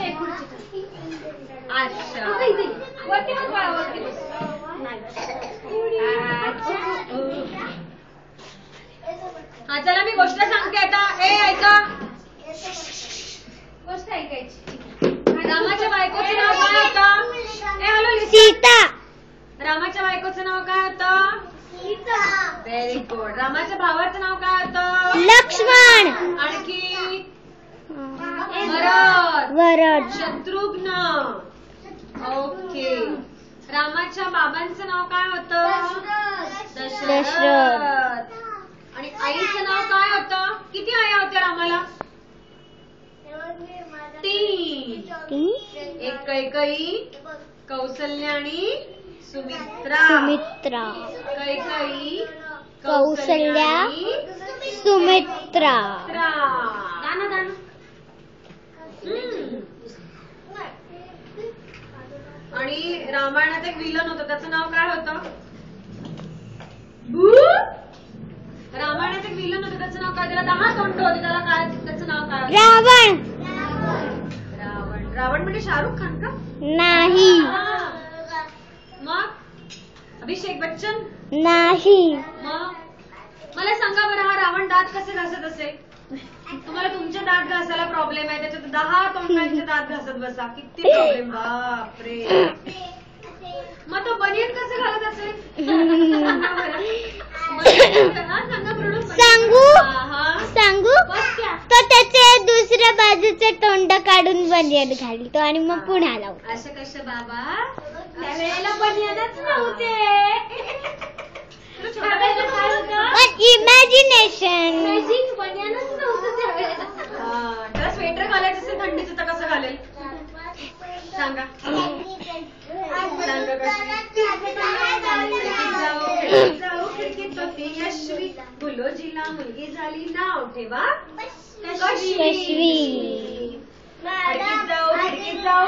ते खुर्ची. अच्छा वरती बस बाळा, वरती बस. हा चला मी गोष्ट सांगते आता. ऐका, गोष्ट ऐकायची. रामाच्या बायकोचं नाव काय होतं? हॅलो सीता. रामाच्या बायकोचं नाव काय होतं? सीता. Very good. रामाच्या भावाचं नाव काय होतं? लक्ष्मण. आणखी भरत. वरद. शत्रुघ्न. ओके. रामाच्या बाबांचं नाव काय होतं? दशरथ. आणि आईचं नाव काय होतं? किती आया होत्या रामाला? 3. एक कैकई, कौसल्या आणि सुमित्रा. कैकई, कौसल्या, सुमित्रा. दाना. आणि रामायणात एक विलन होतं, त्याचं नाव काय होतं? रामायणात एक विलन होतं, त्याचं नाव काय? त्याला 10 तोंड होते, त्याला काय? त्याचं नाव काय? रावण. रावण म्हणजे शाहरुख खान का? नाही. मग अभिषेक बच्चन? नाही. मग मला सांगा बरं, हा रावण दात कसे घासत असे? तुम्हाला तुमचे दात घासायला प्रॉब्लेम आहे, त्याच्यात 10 तोंडांचे दात घासत बसा, किती प्रॉब्लेम. बापरे. मग तो बनियन कसं घालत असेल? सांगू तो त्याचे दुसऱ्या बाजूचे तोंड काढून बनियन घालतो आणि मग पुन्हा लावतो. असं कसं बाबा? त्यावेळेला बनियनच नव्हते. इमॅजिनेशन. बनियनच नव्हतं त्यावेळेला. त्याला स्वेटर घालायचं असेल थंडीचं तर कसं घालेल? सांगा. खिडकीत बघते यशवी, गुलोजीला मुलगी झाली, नाव ठेवा कशवी. खिडकीत जाऊ, खिडकीत जाऊ,